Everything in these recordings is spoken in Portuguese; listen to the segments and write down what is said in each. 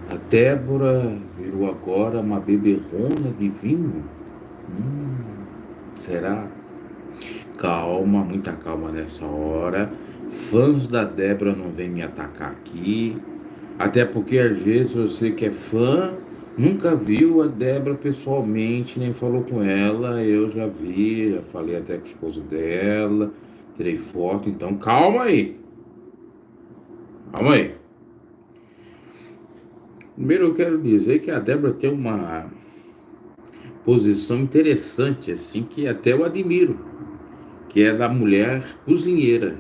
A Débora virou agora uma beberrona de vinho? Será? Calma, muita calma nessa hora. Fãs da Débora não vêm me atacar aqui. Até porque às vezes você que é fã nunca viu a Débora pessoalmente, nem falou com ela. Eu já vi, já falei até com o esposo dela, tirei foto. Então calma aí, calma aí. Primeiro eu quero dizer que a Débora tem uma posição interessante, assim, que até eu admiro, que é da mulher cozinheira.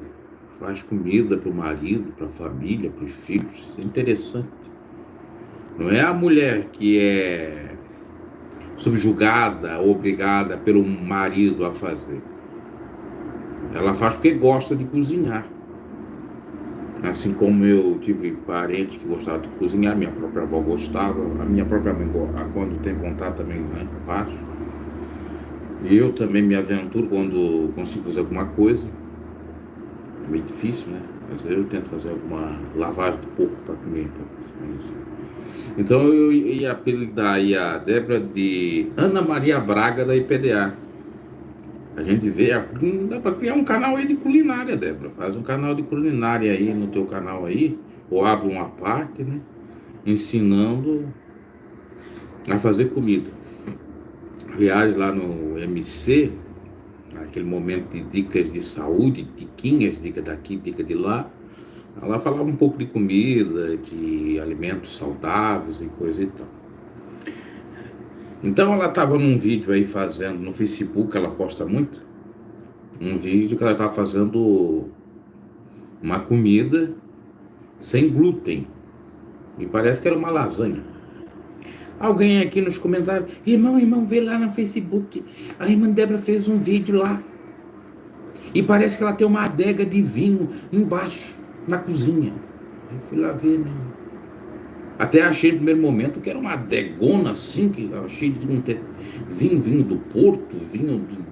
Faz comida para o marido, para a família, para os filhos. Isso é interessante. Não é a mulher que é subjugada, obrigada pelo marido a fazer. Ela faz porque gosta de cozinhar. Assim como eu tive parentes que gostavam de cozinhar, minha própria avó gostava, a minha própria mãe, quando tem vontade também, né, faz. E eu também me aventuro quando consigo fazer alguma coisa. É meio difícil, né? Mas eu tento fazer alguma lavagem de porco para comer. Então eu ia apelidar aí a Débora de Ana Maria Braga da IPDA. A gente vê, dá para criar um canal aí de culinária, Débora. Faz um canal de culinária aí no teu canal aí, ou abre uma parte, né? Ensinando a fazer comida. Aliás, lá no MC, naquele momento de dicas de saúde, diquinhas, dica daqui, dica de lá, ela falava um pouco de comida, de alimentos saudáveis e coisa e tal. Então ela estava num vídeo aí fazendo, no Facebook, ela posta muito, um vídeo que ela estava fazendo uma comida sem glúten. Me parece que era uma lasanha. Alguém aqui nos comentários, irmão, vê lá no Facebook. A irmã Débora fez um vídeo lá. E parece que ela tem uma adega de vinho embaixo, na cozinha. Eu fui lá ver, né? Até achei no primeiro momento que era uma adegona assim, que eu achei de um vinho do Porto,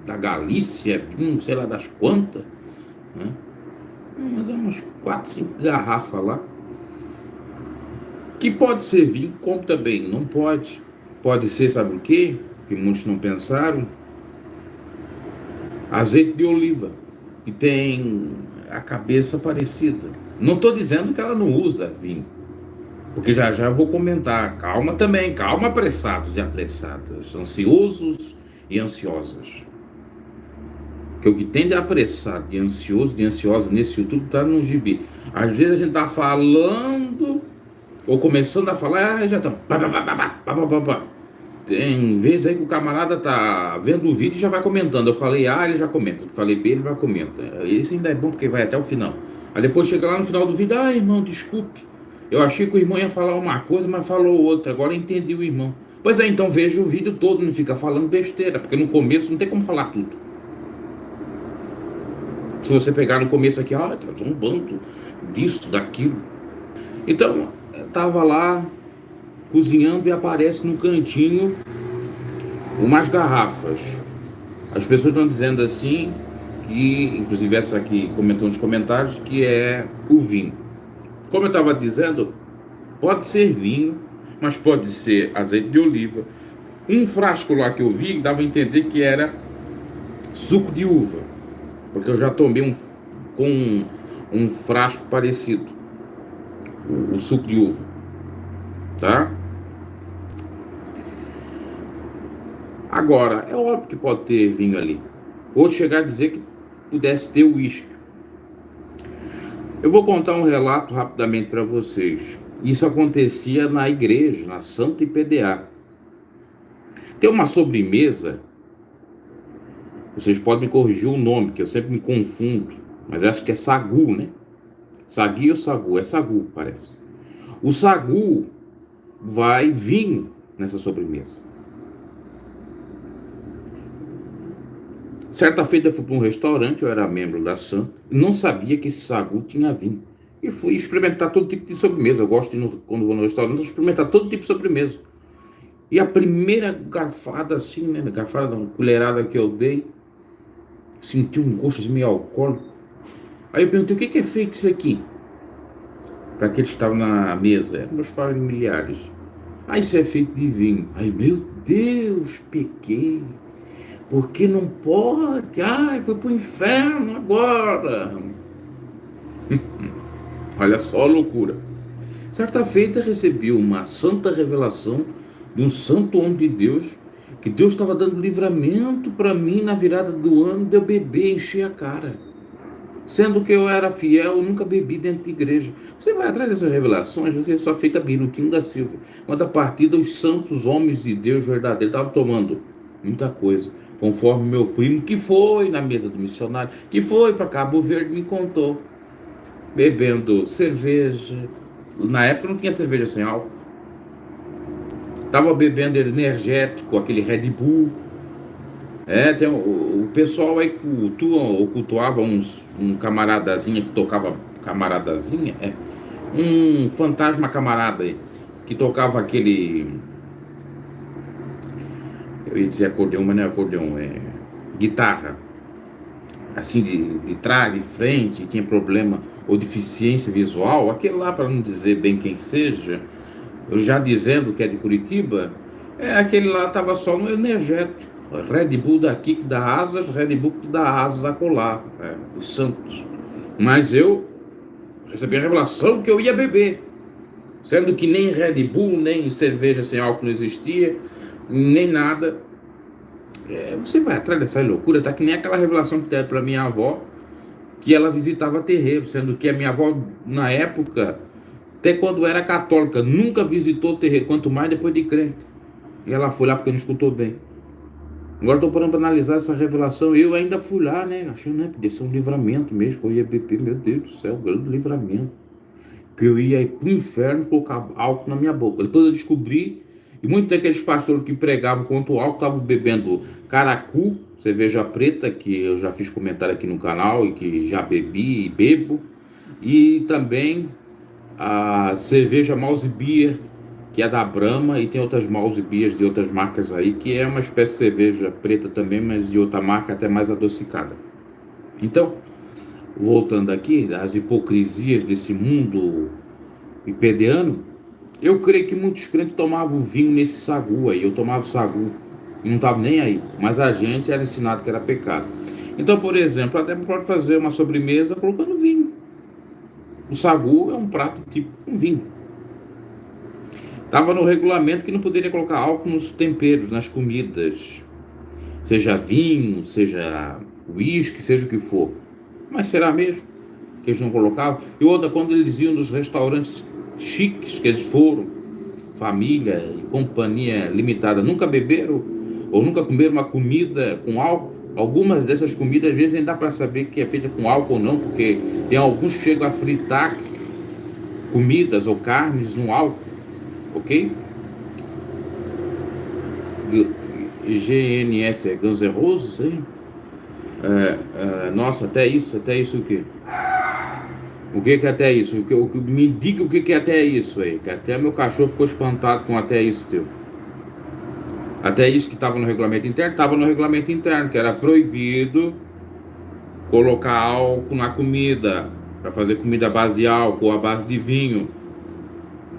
da Galícia, vinho sei lá das quantas, né? Mas eram umas 4, 5 garrafas lá. Que pode ser vinho, como também não pode. Pode ser, sabe o quê? Que muitos não pensaram. Azeite de oliva, que tem a cabeça parecida. Não estou dizendo que ela não usa vinho, porque já já eu vou comentar. Calma também, calma, apressados e apressadas, ansiosos e ansiosas. Porque o que tem de apressado, de ansioso, de ansiosa nesse YouTube tá no gibi. Às vezes a gente tá falando, ou começando a falar, já tá. Tem vezes aí que o camarada tá vendo o vídeo e já vai comentando. Eu falei A, ele já comenta. Eu falei B, ele vai comentar. Esse ainda é bom porque vai até o final. Aí depois chega lá no final do vídeo, irmão, desculpe. Eu achei que o irmão ia falar uma coisa, mas falou outra. Agora entendi o irmão. Pois é, então veja o vídeo todo, não fica falando besteira, porque no começo não tem como falar tudo. Se você pegar no começo aqui, tá zombando disso, daquilo. Então, eu tava lá cozinhando e aparece no cantinho umas garrafas. As pessoas estão dizendo assim, que inclusive essa aqui comentou nos comentários, que é o vinho. Como eu estava dizendo, pode ser vinho, mas pode ser azeite de oliva. Um frasco lá que eu vi dava a entender que era suco de uva, porque eu já tomei com um frasco parecido, o suco de uva, tá? Agora, é óbvio que pode ter vinho ali. Ou chegar a dizer que pudesse ter uísque. Eu vou contar um relato rapidamente para vocês. Isso acontecia na igreja, na Santa IPDA. Tem uma sobremesa, vocês podem me corrigir o nome, que eu sempre me confundo, mas eu acho que é sagu, né? Sagui ou sagu? É sagu, parece. O sagu vai vinho nessa sobremesa. Certa feita eu fui para um restaurante, eu era membro da Santa, e não sabia que esse sagu tinha vinho. E fui experimentar todo tipo de sobremesa. Eu gosto de, quando vou no restaurante, experimentar todo tipo de sobremesa. E a primeira garfada assim, né, garfada, uma colherada que eu dei, senti um gosto assim, meio alcoólico. Aí eu perguntei, o que é feito isso aqui? para aqueles que estavam na mesa, eram meus familiares. Aí isso é feito de vinho. Aí, meu Deus, pequei. Porque não pode? Ai, foi pro inferno agora. Olha só a loucura. Certa feita recebi uma santa revelação de um santo homem de Deus, que Deus estava dando livramento para mim na virada do ano de eu beber, encher a cara. Sendo que eu era fiel, eu nunca bebi dentro de igreja. Você vai atrás dessas revelações, você só fica birutinho da Silva. Quando a partida, os santos homens de Deus verdadeiros estavam tomando muita coisa. Conforme meu primo, que foi na mesa do missionário, que foi para Cabo Verde, me contou. Bebendo cerveja. Na época não tinha cerveja sem álcool. Tava bebendo energético, aquele Red Bull. Tem o pessoal aí cultuava um camaradazinha que tocava, camaradazinha, um fantasma camarada aí, que tocava aquele, eu ia dizer acordeão, mas não é acordeão, guitarra, assim de trás, de frente, tinha problema ou deficiência visual, aquele lá, para não dizer bem quem seja, eu já dizendo que é de Curitiba, aquele lá tava só no energético. Red Bull daqui que dá asas, Red Bull que dá asas a colar, os santos. Mas eu recebi a revelação que eu ia beber, sendo que nem Red Bull, nem cerveja sem álcool não existia, nem nada. Você vai atrás dessa loucura, tá que nem aquela revelação que teve para minha avó, que ela visitava terreiro, sendo que a minha avó, na época, até quando era católica, nunca visitou terreiro, quanto mais depois de crente. E ela foi lá porque não escutou bem. Agora estou parando para analisar essa revelação. Eu ainda fui lá, né? Achando, né? Podia ser um livramento mesmo. Que eu ia beber, meu Deus do céu, grande livramento. Que eu ia ir pro inferno colocar álcool na minha boca. Depois eu descobri. E muitos daqueles pastores que pregavam contra o álcool estavam bebendo caracu, cerveja preta, que eu já fiz comentário aqui no canal e que já bebi e bebo. E também a cerveja Mouse Beer, que é da Brahma, e tem outras Mouse Beers de outras marcas aí, que é uma espécie de cerveja preta também, mas de outra marca até mais adocicada. Então, voltando aqui, as hipocrisias desse mundo hipedeano, eu creio que muitos crentes tomavam vinho nesse sagu aí, eu tomava sagu, e não estava nem aí, mas a gente era ensinado que era pecado. Então, por exemplo, até pode fazer uma sobremesa colocando vinho. O sagu é um prato tipo com vinho. Estava no regulamento que não poderia colocar álcool nos temperos, nas comidas. Seja vinho, seja uísque, seja o que for. Mas será mesmo que eles não colocavam? E outra, quando eles iam nos restaurantes chiques que eles foram, família e companhia limitada, nunca beberam ou nunca comeram uma comida com álcool? Algumas dessas comidas, às vezes, nem dá para saber que é feita com álcool ou não, porque tem alguns que chegam a fritar comidas ou carnes no álcool. Ok? GNS é Guns N' Roses, hein? Nossa, até isso o que? O que é até isso? Me diga o que é até isso aí, que até meu cachorro ficou espantado com até isso teu. Até isso que estava no regulamento interno, que era proibido colocar álcool na comida, para fazer comida à base de álcool, à base de vinho.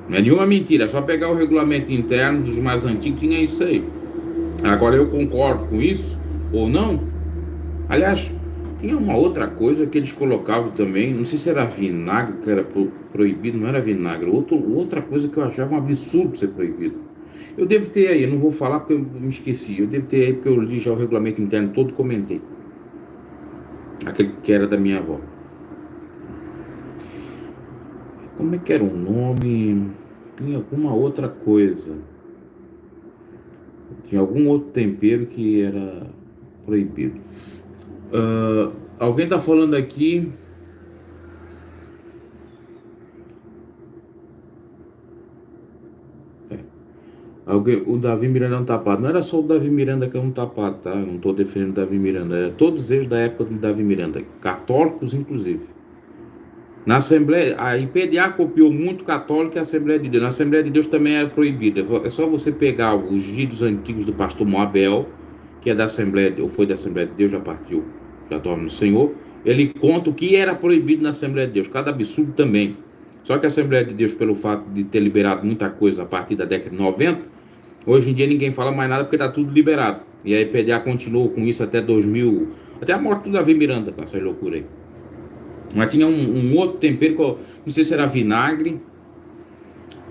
Não é nenhuma mentira, é só pegar o regulamento interno dos mais antigos, tinha isso aí. Agora eu concordo com isso ou não? Aliás, tinha uma outra coisa que eles colocavam também, não sei se era vinagre que era proibido, não era vinagre, outra coisa que eu achava um absurdo ser proibido. Eu devo ter aí, eu não vou falar porque eu me esqueci, eu devo ter aí porque eu li já o regulamento interno todo e comentei. Aquele que era da minha avó. Como é que era o nome? Tinha alguma outra coisa. Tinha algum outro tempero que era proibido. Alguém tá falando aqui. O Davi Miranda é um tapado. Não era só o Davi Miranda que é um tapado, tá? Eu não tô defendendo o Davi Miranda. É todos eles da época do Davi Miranda. Católicos, inclusive. Na Assembleia, a IPDA copiou muito católico e a Assembleia de Deus. Na Assembleia de Deus também era proibida. É só você pegar os vídeos antigos do pastor Moabel, que é da Assembleia, ou foi da Assembleia de Deus, já partiu, já dorme no Senhor. Ele conta o que era proibido na Assembleia de Deus, cada absurdo também. Só que a Assembleia de Deus, pelo fato de ter liberado muita coisa a partir da década de 90, hoje em dia ninguém fala mais nada porque está tudo liberado. E a EPDA continuou com isso até 2000, até a morte do Davi Miranda, com essa loucura aí. Mas tinha um outro tempero, não sei se era vinagre,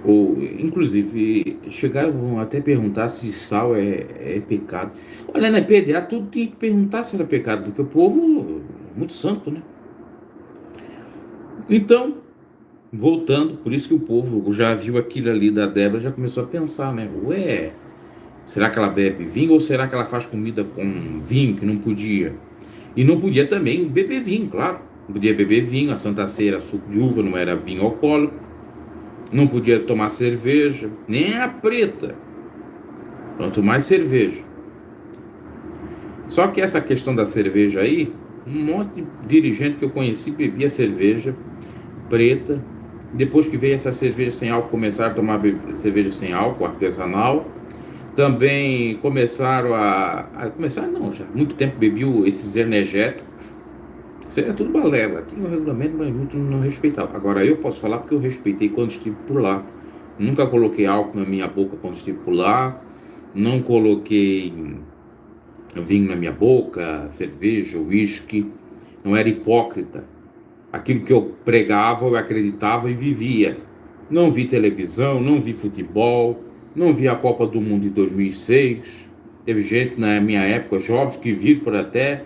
ou inclusive chegaram até perguntar se sal é pecado. Olha, na EPDA tudo tinha que perguntar se era pecado, porque o povo é muito santo, né? Então, voltando, por isso que o povo já viu aquilo ali da Débora, já começou a pensar, né? Ué, será que ela bebe vinho ou será que ela faz comida com vinho que não podia? E não podia também beber vinho, claro. Não podia beber vinho, a Santa Ceia era suco de uva, não era vinho alcoólico. Não podia tomar cerveja, nem a preta. Quanto mais cerveja. Só que essa questão da cerveja aí, um monte de dirigente que eu conheci bebia cerveja preta. Depois que veio essa cerveja sem álcool, começaram a tomar cerveja sem álcool, artesanal. Também começaram começaram não, já há muito tempo bebiam esses energéticos. Isso aí é tudo balela. Tinha um regulamento, mas muito não respeitava. Agora eu posso falar porque eu respeitei quando estive por lá. Nunca coloquei álcool na minha boca quando estive por lá. Não coloquei vinho na minha boca, cerveja, uísque. Não era hipócrita. Aquilo que eu pregava, eu acreditava e vivia. Não vi televisão, não vi futebol, não vi a Copa do Mundo de 2006. Teve gente na minha época, jovens que viram, foram até,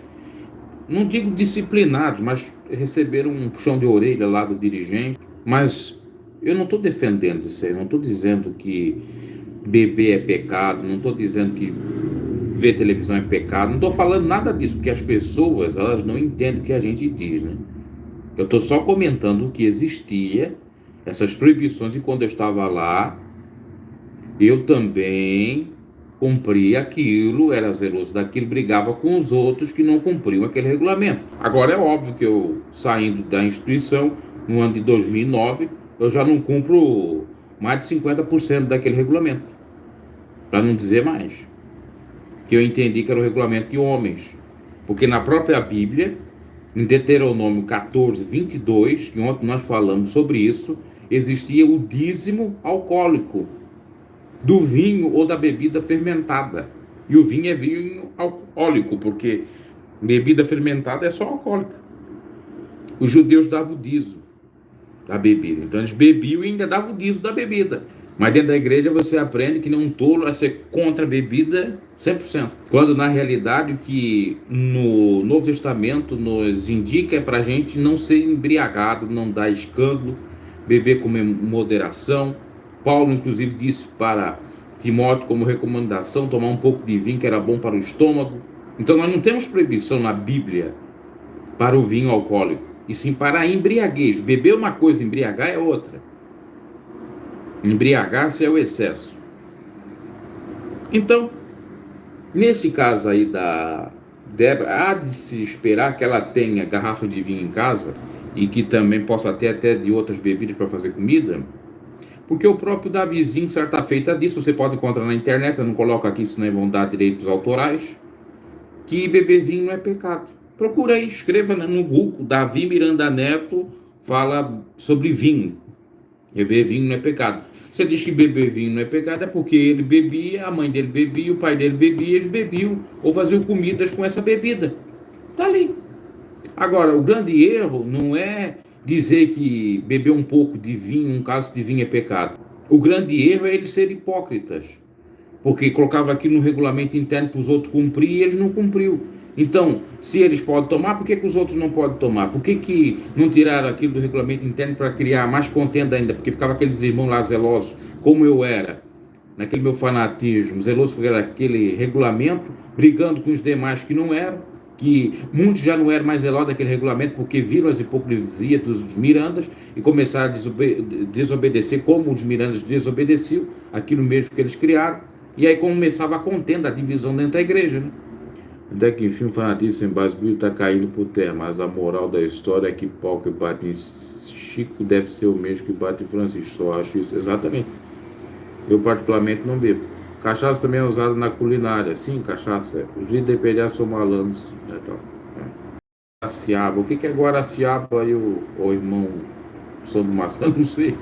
não digo disciplinados, mas receberam um puxão de orelha lá do dirigente. Mas eu não estou defendendo isso aí, não estou dizendo que beber é pecado, não estou dizendo que ver televisão é pecado, não estou falando nada disso, porque as pessoas, elas não entendem o que a gente diz, né? Eu estou só comentando que existia essas proibições e quando eu estava lá, eu também cumpria aquilo, era zeloso daquilo, brigava com os outros que não cumpriam aquele regulamento. Agora é óbvio que eu, saindo da instituição, no ano de 2009, eu já não cumpro mais de 50% daquele regulamento, para não dizer mais. Que eu entendi que era o regulamento de homens, porque na própria Bíblia, em Deuteronômio 14, 22, que ontem nós falamos sobre isso, existia o dízimo alcoólico do vinho ou da bebida fermentada. E o vinho é vinho alcoólico, porque bebida fermentada é só alcoólica. Os judeus davam o dízimo da bebida. Então eles bebiam e ainda davam o dízimo da bebida. Mas dentro da igreja você aprende que não um tolo a ser contra a bebida 100%. Quando na realidade o que no Novo Testamento nos indica é para a gente não ser embriagado, não dar escândalo, beber com moderação. Paulo inclusive disse para Timóteo como recomendação tomar um pouco de vinho que era bom para o estômago. Então nós não temos proibição na Bíblia para o vinho alcoólico, e sim para a embriaguez. Beber uma coisa, embriagar é outra. Embriagar-se é o excesso. Então, nesse caso aí da Débora, há de se esperar que ela tenha garrafa de vinho em casa e que também possa ter até de outras bebidas para fazer comida, porque o próprio Davizinho, certa feita disso, você pode encontrar na internet, eu não coloco aqui, senão vão dar direitos autorais, que beber vinho não é pecado. Procura aí, escreva no Google, Davi Miranda Neto fala sobre vinho. Beber vinho não é pecado. Você diz que beber vinho não é pecado, é porque ele bebia, a mãe dele bebia, o pai dele bebia, eles bebiam ou faziam comidas com essa bebida. Tá ali. Agora, o grande erro não é dizer que beber um pouco de vinho, um cálice de vinho é pecado. O grande erro é eles serem hipócritas, porque colocava aqui no regulamento interno para os outros cumprir e eles não cumpriu. Então, se eles podem tomar, por que os outros não podem tomar? Por que não tiraram aquilo do regulamento interno para criar mais contenda ainda? Porque ficava aqueles irmãos lá zelosos, como eu era, naquele meu fanatismo, zeloso por aquele regulamento, brigando com os demais que não eram, que muitos já não eram mais zelosos daquele regulamento porque viram as hipocrisias dos Mirandas e começaram a desobedecer como os Mirandas desobedeciam, aquilo mesmo que eles criaram. E aí começava a contenda, a divisão dentro da igreja, né? Até que enfim o fanatismo sem base bíblica está caindo por terra, mas a moral da história é que pau que bate em Chico deve ser o mesmo que bate em Francisco. Só acho isso, exatamente. Eu particularmente não bebo. Cachaça também é usada na culinária. Sim, cachaça é. Os vídeos de PDA são malandros. Então, Guaraciaba. O que é Guaraciaba aí, o irmão sobre maçã? Eu não sei.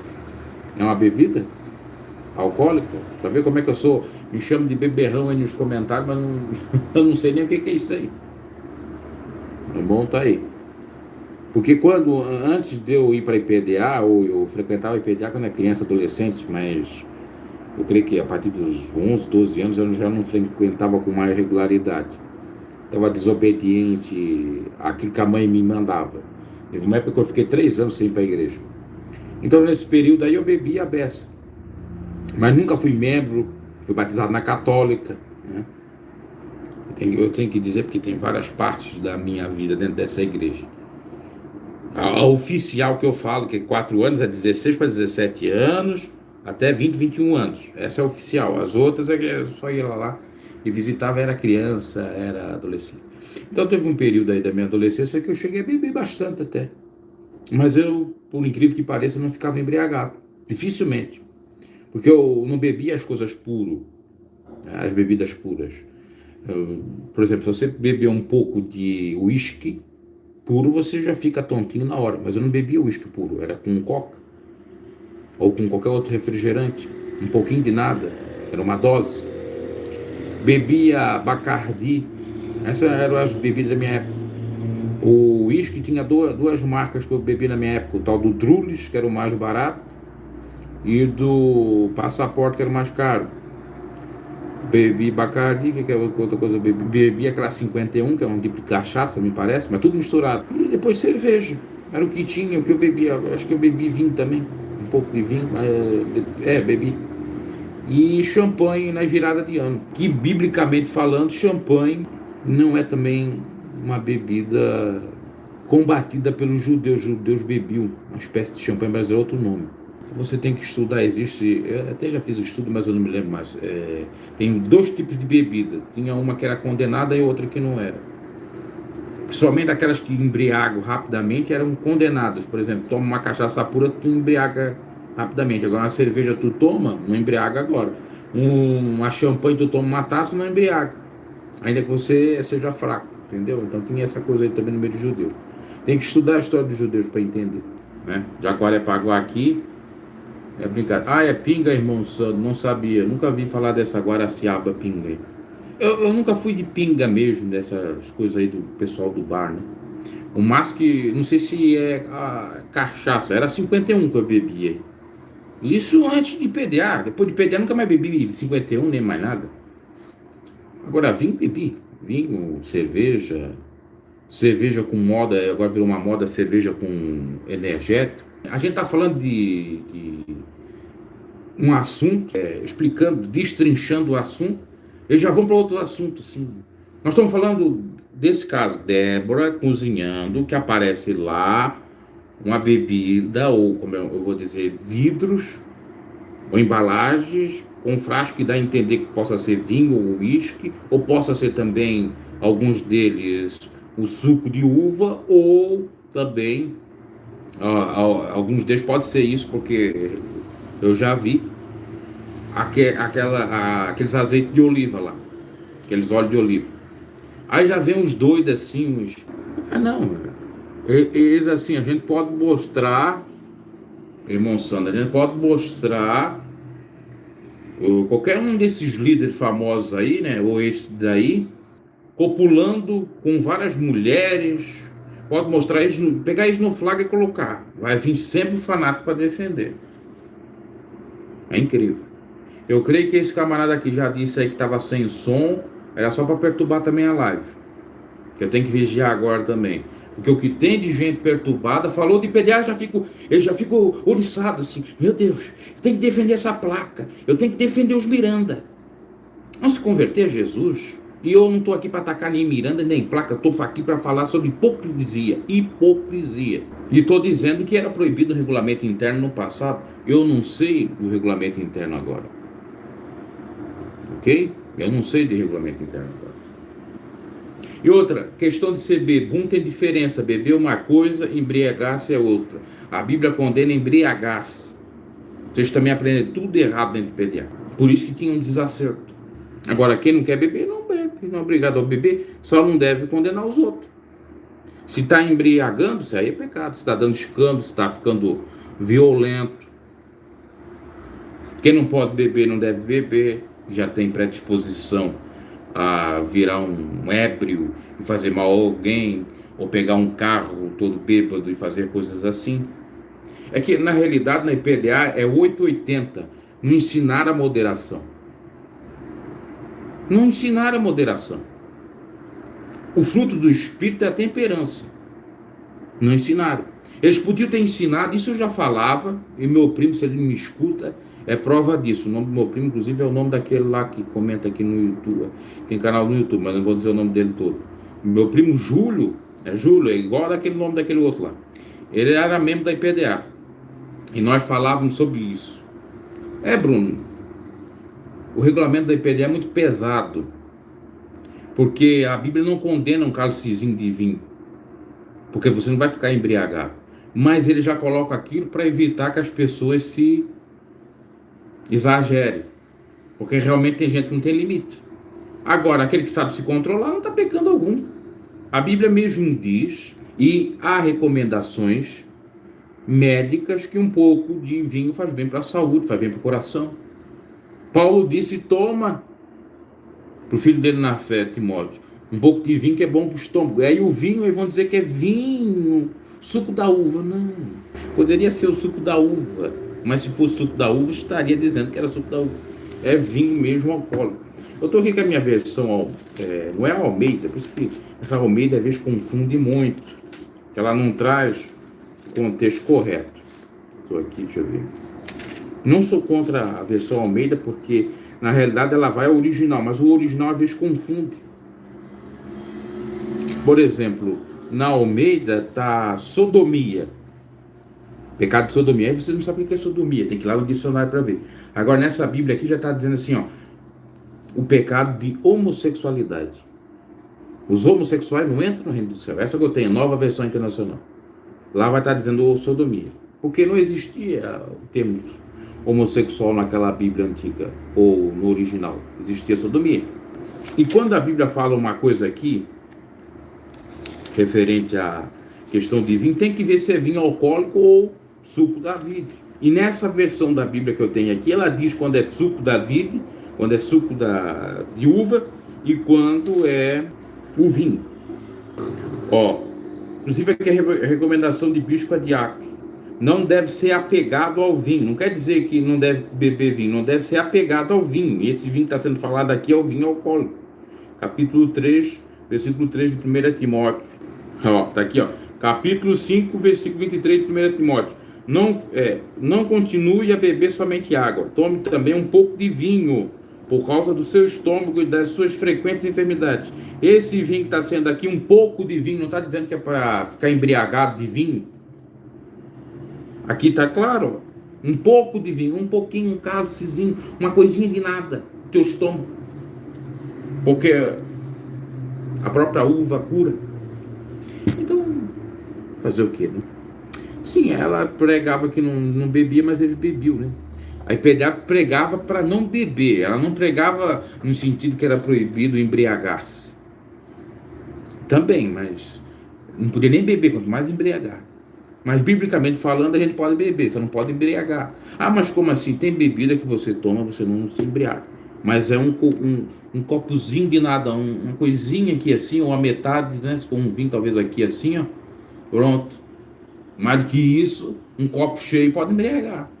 É uma bebida alcoólica? Pra ver como é que eu sou. Me chamo de beberrão aí nos comentários, mas não, eu não sei nem o que é isso aí. É bom, tá aí. Porque antes de eu ir para IPDA, ou eu frequentava IPDA quando era criança, adolescente, mas eu creio que a partir dos 11, 12 anos eu já não frequentava com mais regularidade. Estava desobediente àquilo que a mãe me mandava. Teve uma época que eu fiquei 3 anos sem ir para a igreja. Então, nesse período aí, eu bebia a beça. Mas nunca fui membro, fui batizado na católica, né? Eu tenho que dizer porque tem várias partes da minha vida dentro dessa igreja. A oficial que eu falo, que é 4 anos, é 16 para 17 anos, até 20, 21 anos. Essa é a oficial. As outras é que eu só ia lá e visitava, era criança, era adolescente. Então teve um período aí da minha adolescência que eu cheguei a beber bastante até. Mas eu, por incrível que pareça, não ficava embriagado. Dificilmente. Porque eu não bebia as coisas puras, as bebidas puras. Por exemplo, se você beber um pouco de uísque puro, você já fica tontinho na hora. Mas eu não bebia uísque puro, era com coca ou com qualquer outro refrigerante, um pouquinho de nada, era uma dose. Bebia Bacardi, essas eram as bebidas da minha época. O uísque tinha duas marcas que eu bebi na minha época, o tal do Drulis, que era o mais barato, e do Passaporte, que era o mais caro. Bebi Bacardi, que é outra coisa, bebi aquela 51, que é um tipo de cachaça, me parece, mas tudo misturado. E depois cerveja, era o que tinha, o que eu bebia, acho que eu bebi vinho também, um pouco de vinho, bebi. E champanhe na virada de ano, que biblicamente falando, champanhe não é também uma bebida combatida pelos judeus. Os judeus bebiam uma espécie de champanhe, mas é outro nome. Você tem que estudar, existe, eu até já fiz o estudo, mas eu não me lembro mais. Tem 2 tipos de bebida. Tinha uma que era condenada e outra que não era. Principalmente aquelas que embriagam rapidamente eram condenadas. Por exemplo, toma uma cachaça pura, tu embriaga rapidamente. Agora uma cerveja tu toma, não embriaga agora. Uma champanhe tu toma uma taça, não embriaga. Ainda que você seja fraco, entendeu? Então tinha essa coisa aí também no meio dos judeus. Tem que estudar a história dos judeus para entender, né? Jacarepaguá aqui é brincadeira. Ah, é pinga, irmão Sandro, não sabia. Nunca vi falar dessa Guaraciaba pinga aí. Eu nunca fui de pinga mesmo, dessas coisas aí do pessoal do bar, né? O máximo que, não sei se é cachaça, era 51 que eu bebia aí. Isso antes de PDA. Depois de PDA nunca mais bebi 51, nem mais nada. Agora vinho, bebi. Vinho, cerveja com moda, agora virou uma moda cerveja com energético. A gente tá falando de um assunto, explicando, destrinchando o assunto, eles já vão para outro assunto, assim. Nós estamos falando desse caso, Débora cozinhando, que aparece lá uma bebida, ou como eu vou dizer, vidros, ou embalagens, com frasco que dá a entender que possa ser vinho ou uísque, ou possa ser também, alguns deles, o suco de uva, ou também, alguns deles pode ser isso, porque eu já vi aqueles azeites de oliva lá, aqueles óleos de oliva. Aí já vem uns doidos assim, não, eles assim, a gente pode mostrar, irmão Sandro, a gente pode mostrar qualquer um desses líderes famosos aí, né, ou esse daí, copulando com várias mulheres, pode mostrar eles, pegar eles no flagra e colocar, vai vir sempre o fanático para defender. É incrível. Eu creio que esse camarada aqui já disse aí que estava sem som, era só para perturbar também a live. Que eu tenho que vigiar agora também. Porque o que tem de gente perturbada, falou de PDA, eu já fico oriçado assim, meu Deus, eu tenho que defender essa placa, eu tenho que defender os Miranda. Vamos se converter a Jesus? E eu não estou aqui para atacar nem Miranda, nem placa, estou aqui para falar sobre hipocrisia. Hipocrisia. E estou dizendo que era proibido o regulamento interno no passado. Eu não sei do regulamento interno agora. Ok? Eu não sei de regulamento interno agora. E outra, questão de ser bebum tem diferença. Beber é uma coisa, embriagar-se é outra. A Bíblia condena embriagar-se. Vocês também aprendem tudo errado dentro de PDA. Por isso que tinha um desacerto. Agora, quem não quer beber, não bebe. Não é obrigado a beber, só não deve condenar os outros. Se está embriagando, isso aí é pecado. Se está dando escândalo, se está ficando violento. Quem não pode beber não deve beber, já tem predisposição a virar um ébrio e fazer mal a alguém, ou pegar um carro todo bêbado e fazer coisas assim. É que, na realidade, na IPDA é 880, não ensinar a moderação. Não ensinar a moderação. O fruto do Espírito é a temperança. Não ensinaram. Eles podiam ter ensinado, isso eu já falava, e meu primo, se ele me escuta, é prova disso. O nome do meu primo, inclusive, é o nome daquele lá que comenta aqui no YouTube. Tem canal no YouTube, mas não vou dizer o nome dele todo. Meu primo Júlio, é igual daquele nome daquele outro lá. Ele era membro da IPDA. E nós falávamos sobre isso. Bruno, o regulamento da IPDA é muito pesado. Porque a Bíblia não condena um cálicezinho de vinho. Porque você não vai ficar embriagado. Mas ele já coloca aquilo para evitar que as pessoas se exagerem. Porque realmente tem gente que não tem limite. Agora, aquele que sabe se controlar não está pecando algum. A Bíblia mesmo diz, e há recomendações médicas, que um pouco de vinho faz bem para a saúde, faz bem para o coração. Paulo disse, toma para o filho dele na fé, Timóteo, um pouco de vinho que é bom para o estômago. Aí o vinho, eles vão dizer que é vinho, suco da uva. Não, poderia ser o suco da uva, mas se fosse suco da uva, estaria dizendo que era suco da uva. É vinho mesmo alcoólico. Eu estou aqui com a minha versão, não é a Almeida, por isso que essa Almeida às vezes confunde muito, que ela não traz o contexto correto. Estou aqui, deixa eu ver. Não sou contra a versão Almeida, porque na realidade ela vai ao original, mas o original às vezes confunde. Por exemplo, na Almeida está sodomia, pecado de sodomia. Aí você não sabe o que é sodomia, tem que ir lá no dicionário para ver. Agora nessa Bíblia aqui já está dizendo assim, ó, o pecado de homossexualidade. Os homossexuais não entram no reino do céu. Essa que eu tenho, nova versão internacional. Lá vai estar dizendo sodomia, porque não existia o termo homossexual naquela Bíblia antiga, ou no original, existia sodomia. E quando a Bíblia fala uma coisa aqui, referente à questão de vinho, tem que ver se é vinho alcoólico ou suco da vide. E nessa versão da Bíblia que eu tenho aqui, ela diz quando é suco da vide, quando é suco de uva, e quando é o vinho. Inclusive aqui a recomendação de bispo é diácono. Não deve ser apegado ao vinho. Não quer dizer que não deve beber vinho, não deve ser apegado ao vinho. Esse vinho que está sendo falado aqui é o vinho alcoólico. Capítulo 3, versículo 3 de 1 Timóteo. Está aqui, capítulo 5, versículo 23 de 1 Timóteo. Não continue a beber somente água. Tome também um pouco de vinho, por causa do seu estômago e das suas frequentes enfermidades. Esse vinho que está sendo aqui, um pouco de vinho, não está dizendo que é para ficar embriagado de vinho. Aqui está claro, um pouco de vinho, um pouquinho, um cálicezinho, uma coisinha de nada, teu estômago. Porque a própria uva cura. Então, fazer o quê, né? Sim, ela pregava que não bebia, mas eles bebiam, né? A IPDA pregava para não beber, ela não pregava no sentido que era proibido embriagar-se. Também, mas não podia nem beber, quanto mais embriagar. Mas biblicamente falando, a gente pode beber, você não pode embriagar. Ah, mas como assim? Tem bebida que você toma, você não se embriaga. Mas é um copozinho de nada, uma coisinha aqui assim, ou a metade, né? Se for um vinho, talvez aqui assim, ó. Pronto. Mais do que isso, um copo cheio pode embriagar.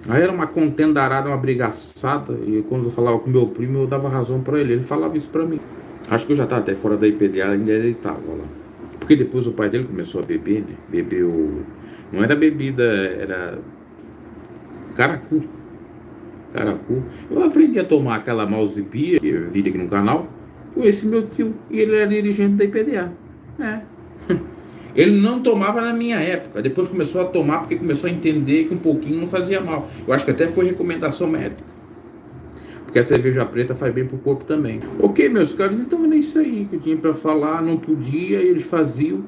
Aí era uma contendarada, uma brigaçada, e quando eu falava com meu primo, eu dava razão para ele falava isso para mim. Acho que eu já estava até fora da IPDA, ainda ele estava lá. Porque depois o pai dele começou a beber, né? Bebeu, não era bebida, era caracu. Eu aprendi a tomar aquela Malzibia, que eu vi aqui no canal, com esse meu tio, e ele era dirigente da IPDA. Ele não tomava na minha época, depois começou a tomar porque começou a entender que um pouquinho não fazia mal. Eu acho que até foi recomendação médica, porque a cerveja preta faz bem pro corpo também. Ok, meus caros, então era isso aí que eu tinha para falar. Não podia, eles faziam.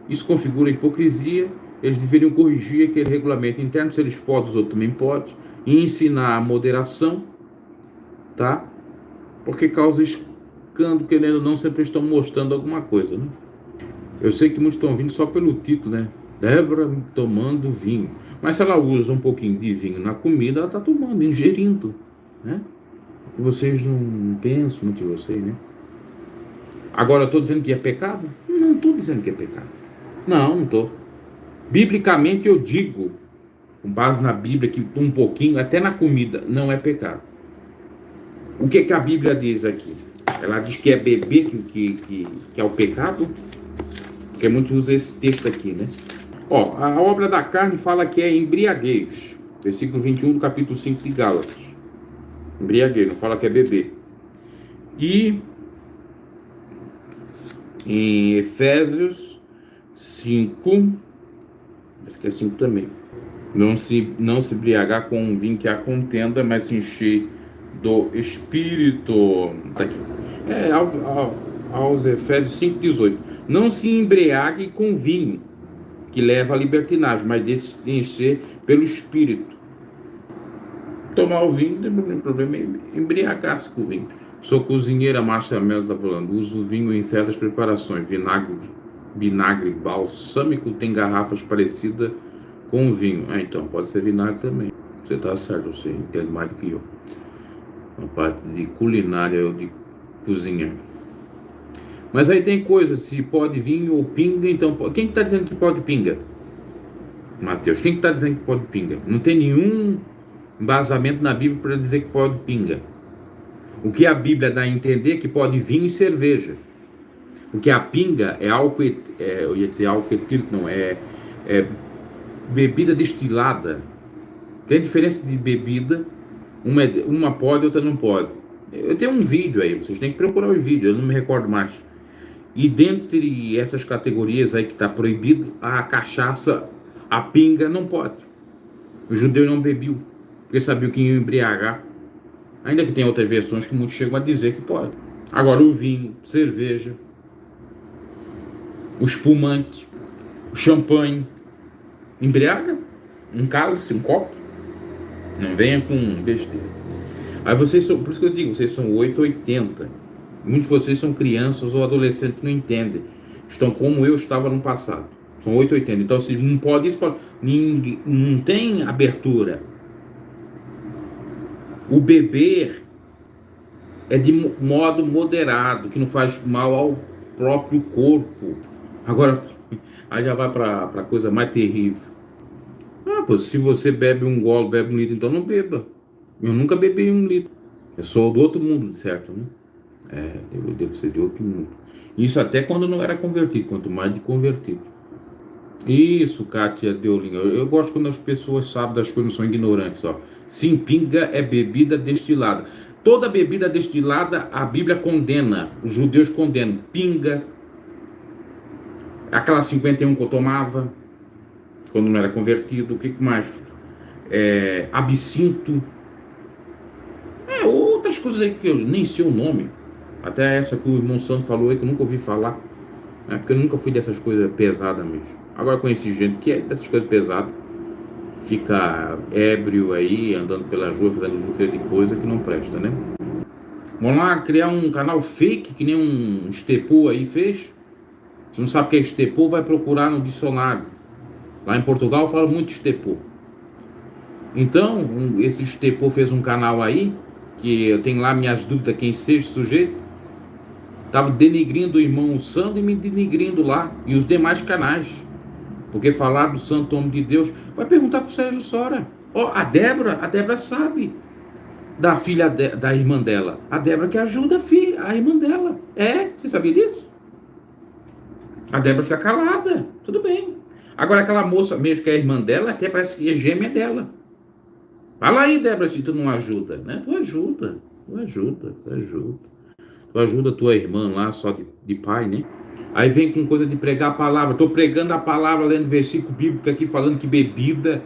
Isso configura a hipocrisia. Eles deveriam corrigir aquele regulamento interno, se eles podem, os outros também podem, e ensinar a moderação, tá? Porque causa escândalo, querendo ou não, sempre estão mostrando alguma coisa, né? Eu sei que muitos estão vindo só pelo título, né? Débora tomando vinho. Mas se ela usa um pouquinho de vinho na comida, ela está tomando, ingerindo, né? Vocês não pensam muito em vocês, né? Agora eu estou dizendo que é pecado? Não estou dizendo que é pecado. Não estou. Biblicamente eu digo, com base na Bíblia, que um pouquinho, até na comida, não é pecado. O que a Bíblia diz aqui? Ela diz que é beber que é o pecado? Porque muitos usam esse texto aqui, né? Ó, a obra da carne fala que é embriaguez. Versículo 21 do capítulo 5 de Gálatas. Embriaguez, não fala que é beber. E em Efésios 5, acho que é 5 também. Não se embriagar com um vinho que há contenda, mas se encher do Espírito. Tá aqui. Aos Efésios 5,18. Não se embriague com vinho, que leva à libertinagem, mas de se encher pelo Espírito. Tomar o vinho não tem problema, embriagar-se com o vinho. Sou cozinheira, Márcia Mello está falando. Uso o vinho em certas preparações. Vinagre balsâmico tem garrafas parecidas com o vinho. Então, pode ser vinagre também. Você está certo, você entende mais do que eu. Uma parte de culinária ou de cozinha. Mas aí tem coisa, se pode vinho ou pinga, então pode. Quem que está dizendo que pode pinga? Mateus, quem que está dizendo que pode pinga? Não tem nenhum embasamento na Bíblia para dizer que pode pinga. O que a Bíblia dá a entender é que pode vinho e cerveja. Porque a pinga é álcool, eu ia dizer álcool etílico, não, é bebida destilada. Tem diferença de bebida, uma pode, outra não pode. Eu tenho um vídeo aí, vocês têm que procurar o vídeo, eu não me recordo mais. E dentre essas categorias aí que está proibido, a cachaça, a pinga não pode. O judeu não bebiam, porque sabia que ia embriagar. Ainda que tem outras versões que muitos chegam a dizer que pode. Agora o vinho, cerveja, o espumante, o champanhe, embriaga, um cálice, um copo. Não venha com besteira. Aí vocês são, por isso que eu digo, vocês são 880. Muitos de vocês são crianças ou adolescentes que não entendem. Estão como eu estava no passado. São 880. Então, se não pode isso, pode. Não tem abertura. O beber é de modo moderado, que não faz mal ao próprio corpo. Agora, aí já vai para a coisa mais terrível. Pô, se você bebe um gole, bebe um litro, então não beba. Eu nunca bebi um litro. Eu sou do outro mundo, certo, né? Eu devo ser de outro mundo. Isso até quando não era convertido, quanto mais de convertido. Isso, Kátia Deolinga. Eu gosto quando as pessoas sabem das coisas, não são ignorantes, ó. Sim, pinga é bebida destilada. Toda bebida destilada a Bíblia condena, os judeus condenam. Pinga, aquela 51 que eu tomava quando não era convertido, o que mais? Absinto, outras coisas aí que eu nem sei o nome. Até essa que o irmão Santo falou aí que eu nunca ouvi falar, porque eu nunca fui dessas coisas pesadas mesmo. Agora conheci gente que é dessas coisas pesadas, fica ébrio aí, andando pelas ruas, fazendo muita de coisa que não presta, né? Vamos lá criar um canal fake, que nem um Estepô aí fez. Se não sabe o que é Estepô, vai procurar no dicionário. Lá em Portugal fala muito Estepô. Então, esse Estepô fez um canal aí, que eu tenho lá minhas dúvidas quem seja o sujeito. Estava denigrindo o irmão Santo e me denigrindo lá. E os demais canais. Porque falar do santo homem de Deus. Vai perguntar para o Sérgio Sora. A Débora sabe da filha da irmã dela. A Débora que ajuda a irmã dela. Você sabia disso? A Débora fica calada. Tudo bem. Agora aquela moça mesmo que é a irmã dela, até parece que é gêmea dela. Fala aí, Débora, se tu não ajuda, né? Tu ajuda. Tu ajuda a tua irmã lá, só de pai, né? Aí vem com coisa de pregar a palavra. Tô pregando a palavra, lendo versículo bíblico aqui, falando que bebida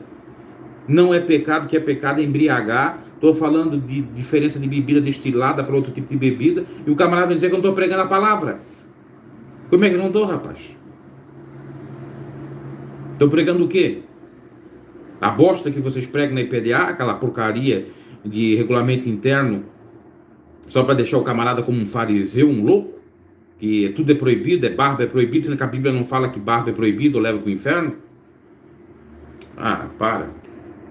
não é pecado, que é pecado é embriagar. Tô falando de diferença de bebida destilada para outro tipo de bebida. E o camarada vem dizer que eu não tô pregando a palavra. Como é que eu não tô, rapaz? Tô pregando o quê? A bosta que vocês pregam na IPDA, aquela porcaria de regulamento interno, só para deixar o camarada como um fariseu, um louco, que tudo é proibido, barba é proibido, sendo que a Bíblia não fala que barba é proibido ou leva para o inferno. Ah, para.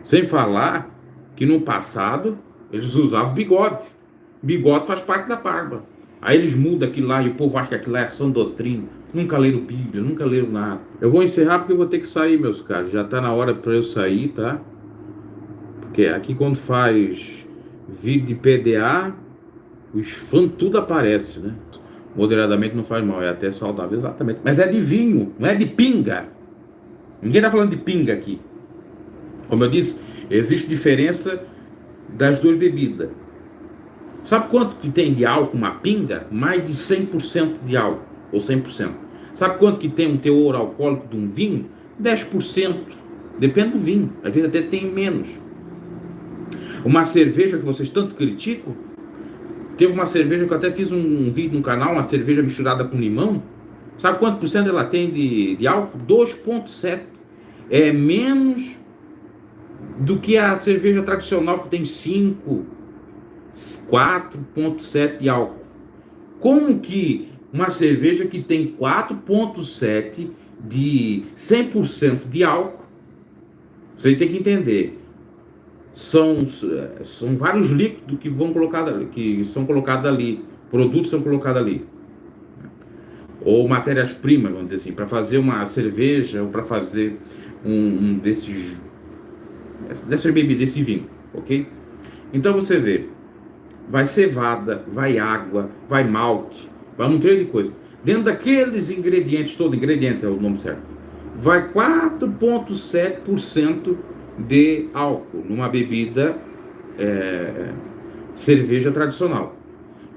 Sem falar que no passado eles usavam bigode. Bigode faz parte da barba. Aí eles mudam aquilo lá e o povo acha que aquilo lá é sã doutrina. Nunca leram Bíblia, nunca leram nada. Eu vou encerrar porque eu vou ter que sair, meus caros. Já tá na hora para eu sair, tá? Porque aqui quando faz vídeo de PDA, os fãs tudo aparece, né? Moderadamente não faz mal, é até saudável, exatamente. Mas é de vinho, não é de pinga. Ninguém tá falando de pinga aqui. Como eu disse, existe diferença das duas bebidas. Sabe quanto que tem de álcool uma pinga? Mais de 100% de álcool, ou 100%. Sabe quanto que tem um teor alcoólico de um vinho? 10%. Depende do vinho, às vezes até tem menos. Uma cerveja que vocês tanto criticam, teve uma cerveja que eu até fiz um vídeo no canal, uma cerveja misturada com limão. Sabe quanto por cento ela tem de álcool? 2,7. É menos do que a cerveja tradicional que tem 5, 4,7 de álcool. Como que uma cerveja que tem 4,7 de 100% de álcool, você tem que entender, são vários líquidos que vão colocar, que são colocados ali, produtos são colocados ali, ou matérias-primas, vamos dizer assim, para fazer uma cerveja ou para fazer dessas bebidas, desse vinho, ok? Então você vê, vai cevada, vai água, vai malte, vai um treino de coisa. Dentro daqueles ingredientes, todo ingrediente é o nome certo, vai 4,7% de álcool numa bebida cerveja tradicional.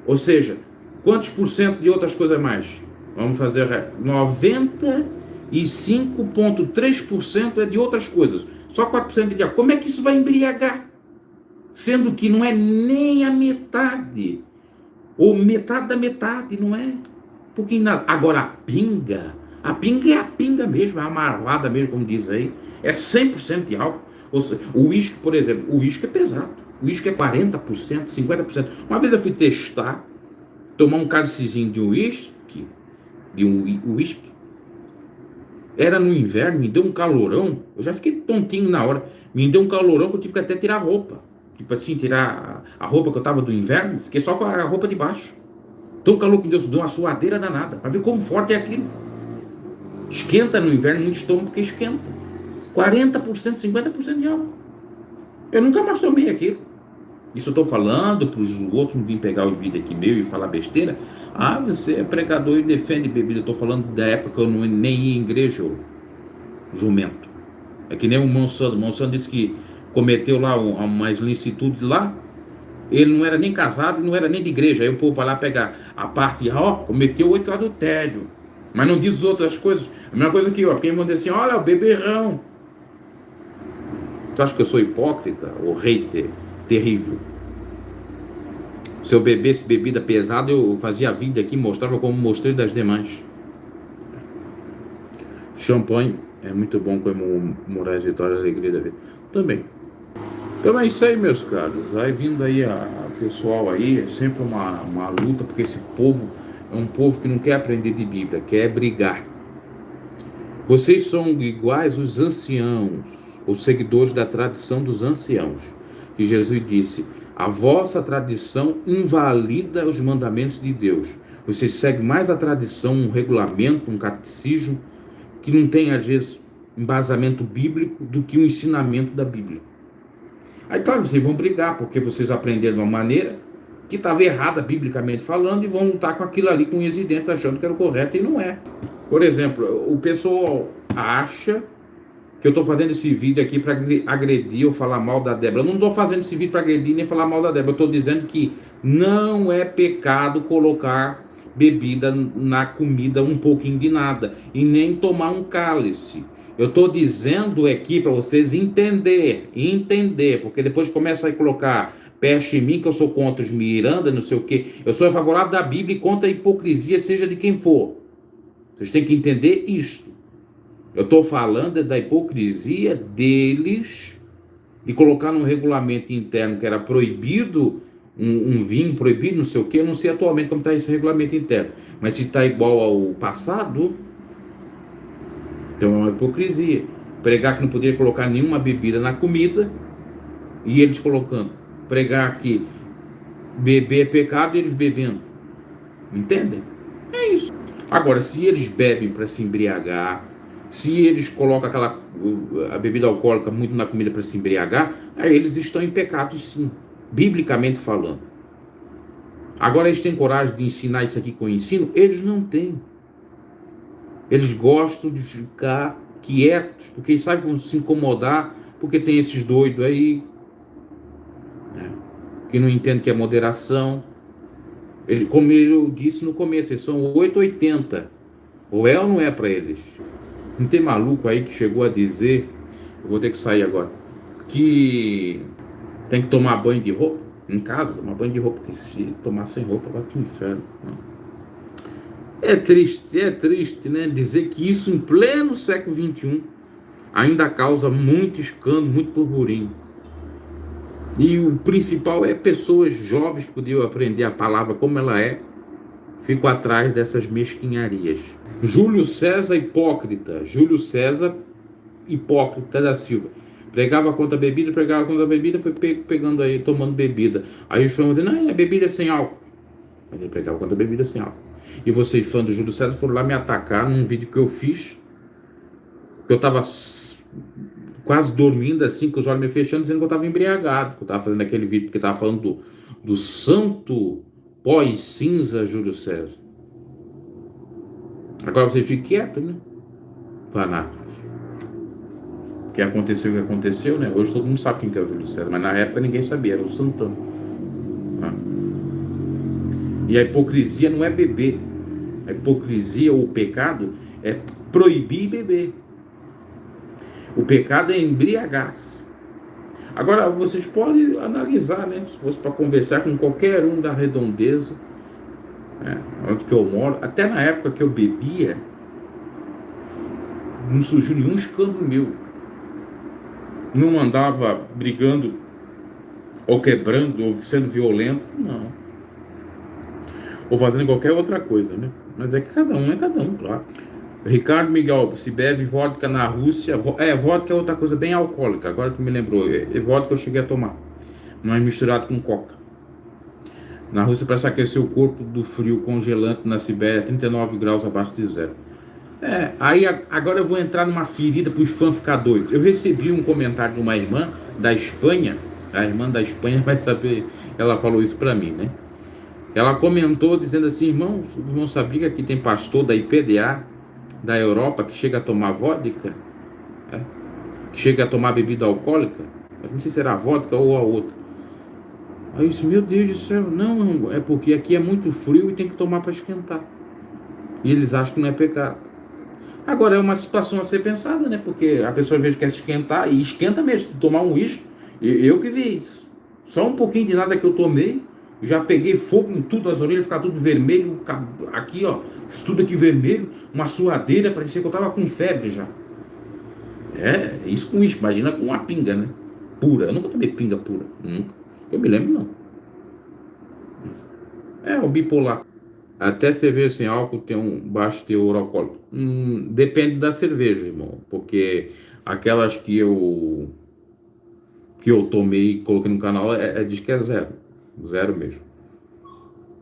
Ou seja, quantos por cento de outras coisas mais? Vamos fazer 95,3% é de outras coisas. Só 4% de álcool. Como é que isso vai embriagar? Sendo que não é nem a metade, ou metade da metade, não é? Pouquinho nada. Agora a pinga é a pinga mesmo, é a marvada mesmo, como diz aí, é 100% de álcool. Ou seja, o uísque, por exemplo, o uísque é pesado, o uísque é 40%, 50%. Uma vez eu fui testar, tomar um cálicezinho de uísque, era no inverno, me deu um calorão, eu já fiquei tontinho na hora, me deu um calorão que eu tive que até tirar a roupa. Tipo assim, tirar a roupa que eu tava do inverno, fiquei só com a roupa de baixo. Tão calor que Deus deu uma suadeira danada, para ver como forte é aquilo. Esquenta no inverno muito estômago porque esquenta. 40%, 50% de álcool. Eu nunca mais tomei aquilo. Isso eu estou falando para os outros não virem pegar o vídeo aqui meu e falar besteira. Ah, você é pregador e defende bebida. Eu estou falando da época que eu nem ia em igreja, jumento. É que nem o Monsanto. O Monsanto disse que cometeu lá umas licitudes lá. Ele não era nem casado, não era nem de igreja. Aí o povo vai lá pegar a parte, cometeu 8 adultério. Mas não diz outras coisas. A mesma coisa que quem vão dizer assim, olha, o beberrão. Tu acha que eu sou hipócrita ou hater terrível? Se eu bebesse bebida pesada, eu fazia vídeo aqui, mostrava como mostrei das demais. Champanhe é muito bom comemorar as vitórias e alegria da vida. Também. Então é isso aí, meus caros. Vai vindo aí a pessoal aí, é sempre uma luta, porque esse povo é um povo que não quer aprender de Bíblia, quer brigar. Vocês são iguais os anciãos, os seguidores da tradição dos anciãos, que Jesus disse, a vossa tradição invalida os mandamentos de Deus. Vocês seguem mais a tradição, um regulamento, um catecismo, que não tem, às vezes, embasamento bíblico do que o ensinamento da Bíblia. Aí, claro, vocês vão brigar, porque vocês aprenderam de uma maneira que estava errada, biblicamente falando, e vão lutar com aquilo ali, com unhas e dentes, achando que era o correto, e não é. Por exemplo, o pessoal acha que eu estou fazendo esse vídeo aqui para agredir ou falar mal da Débora. Eu não estou fazendo esse vídeo para agredir nem falar mal da Débora. Eu estou dizendo que não é pecado colocar bebida na comida, um pouquinho de nada, e nem tomar um cálice. Eu estou dizendo aqui para vocês entender, porque depois começa a colocar peste em mim, que eu sou contra os Miranda, não sei o quê. Eu sou favorável da Bíblia e contra a hipocrisia, seja de quem for. Vocês têm que entender isto. Eu estou falando da hipocrisia deles, de colocar num regulamento interno que era proibido um vinho, proibido não sei o quê. Eu não sei atualmente como está esse regulamento interno, mas se está igual ao passado, então é uma hipocrisia. Pregar que não poderia colocar nenhuma bebida na comida, e eles colocando. Pregar que beber é pecado, e eles bebendo. Entendem? É isso. Agora, se eles bebem para se embriagar, se eles colocam a bebida alcoólica muito na comida para se embriagar, aí eles estão em pecado, sim, biblicamente falando. Agora, eles têm coragem de ensinar isso aqui com o ensino? Eles não têm. Eles gostam de ficar quietos, porque eles sabem como se incomodar, porque tem esses doidos aí, né, que não entendem que é moderação. Ele, como eu disse no começo, eles são 880. Ou é ou não é para eles? Não tem maluco aí que chegou a dizer, eu vou ter que sair agora, que tem que tomar banho de roupa em casa, tomar banho de roupa, porque se tomar sem roupa vai pro inferno. É triste, né? Dizer que isso em pleno século XXI ainda causa muito escândalo, muito burburinho. E o principal é pessoas jovens que podiam aprender a palavra como ela é, ficam atrás dessas mesquinharias. Júlio César hipócrita da Silva. Pregava contra a bebida, foi pegando aí, tomando bebida. Aí os fãs dizendo, não, a bebida é sem álcool. Mas ele pregava contra a bebida sem álcool. E vocês, fãs do Júlio César, foram lá me atacar num vídeo que eu fiz, que eu tava quase dormindo assim, com os olhos me fechando, dizendo que eu tava embriagado, que eu tava fazendo aquele vídeo, porque eu tava falando do santo pós-cinza Júlio César. Agora você fica quieto, né? Fanáticos. O que aconteceu, né? Hoje todo mundo sabe quem que é o Júlio César, mas na época ninguém sabia, era o Santana. E a hipocrisia não é beber. A hipocrisia ou o pecado é proibir beber. O pecado é embriagar-se. Agora, vocês podem analisar, né? Se fosse para conversar com qualquer um da redondeza, né, onde que eu moro, até na época que eu bebia, não surgiu nenhum escândalo meu. Não andava brigando, ou quebrando, ou sendo violento, não. Ou fazendo qualquer outra coisa, né? Mas é que cada um, claro. Ricardo Miguel, se bebe vodka na Rússia, vodka é outra coisa bem alcoólica, agora que me lembrou, vodka eu cheguei a tomar, mas misturado com coca. Na Rússia, para se aquecer o corpo do frio congelante na Sibéria, 39 graus abaixo de zero. Aí agora eu vou entrar numa ferida para os fãs ficar doidos. Eu recebi um comentário de uma irmã da Espanha, a irmã da Espanha vai saber, ela falou isso para mim, né? Ela comentou dizendo assim, irmão sabia que aqui tem pastor da IPDA, da Europa, que chega a tomar vodka, que chega a tomar bebida alcoólica, eu não sei se era a vodka ou a outra. Aí eu disse, meu Deus do céu, não, é porque aqui é muito frio e tem que tomar para esquentar. E eles acham que não é pecado. Agora é uma situação a ser pensada, né? Porque a pessoa às vezes quer se esquentar, e esquenta mesmo, tomar um uísque, eu que vi isso. Só um pouquinho de nada que eu tomei, já peguei fogo em tudo, as orelhas ficaram tudo vermelho, aqui ó, tudo aqui vermelho, uma suadeira, parecia que eu tava com febre já. Isso com uísque, imagina com uma pinga, né? Pura, eu nunca tomei pinga pura, nunca. Eu me lembro não. O bipolar. Até cerveja sem álcool tem um baixo teor alcoólico. Depende da cerveja, irmão. Porque aquelas que eu tomei e coloquei no canal, diz que é zero. Zero mesmo.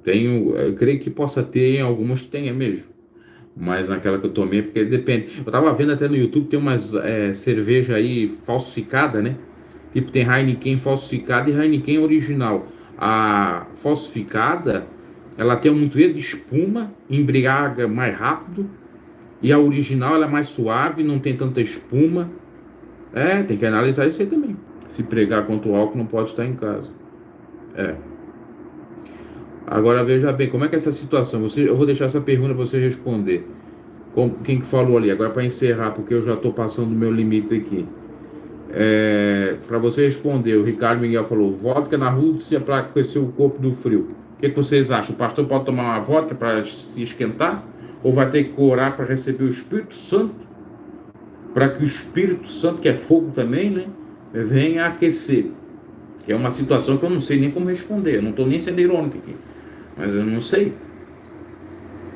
Eu creio que possa ter, em algumas tenha mesmo. Mas naquela que eu tomei, porque depende. Eu tava vendo até no YouTube, tem umas cerveja aí falsificada, né? Tipo, tem Heineken falsificada e Heineken original. A falsificada, ela tem um muito de espuma, embriaga mais rápido. E a original, ela é mais suave, não tem tanta espuma. Tem que analisar isso aí também. Se pregar contra o álcool, não pode estar em casa. Agora, veja bem, como é que é essa situação? Eu vou deixar essa pergunta para você responder. Quem que falou ali? Agora, para encerrar, porque eu já estou passando do meu limite aqui. Para você responder, o Ricardo Miguel falou, vodka na Rússia para aquecer o corpo do frio. O que vocês acham? O pastor pode tomar uma vodka para se esquentar? Ou vai ter que orar para receber o Espírito Santo? Para que o Espírito Santo, que é fogo também, né, venha aquecer. É uma situação que eu não sei nem como responder. Eu não estou nem sendo irônico aqui, mas eu não sei.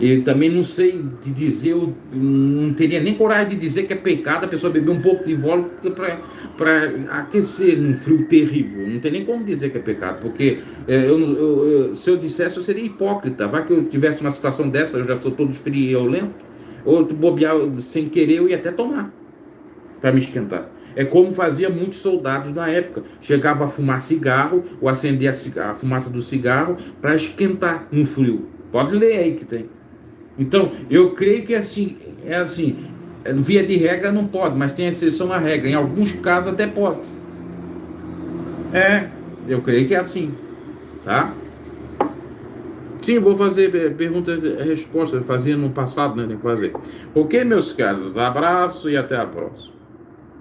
E também não sei de dizer, eu não teria nem coragem de dizer que é pecado a pessoa beber um pouco de vodka para aquecer num frio terrível. Não tem nem como dizer que é pecado, porque se eu dissesse eu seria hipócrita. Vai que eu tivesse uma situação dessa, eu já sou todo friolento, ou bobear sem querer eu ia até tomar para me esquentar. É como fazia muitos soldados na época. Chegava a fumar cigarro ou acender a fumaça do cigarro para esquentar no frio. Pode ler aí que tem. Então, eu creio que é assim, via de regra não pode, mas tem exceção à regra. Em alguns casos até pode. É, eu creio que é assim, tá? Sim, vou fazer pergunta e resposta. Eu fazia no passado, né? Tem que fazer. Ok, meus caros? Abraço e até a próxima.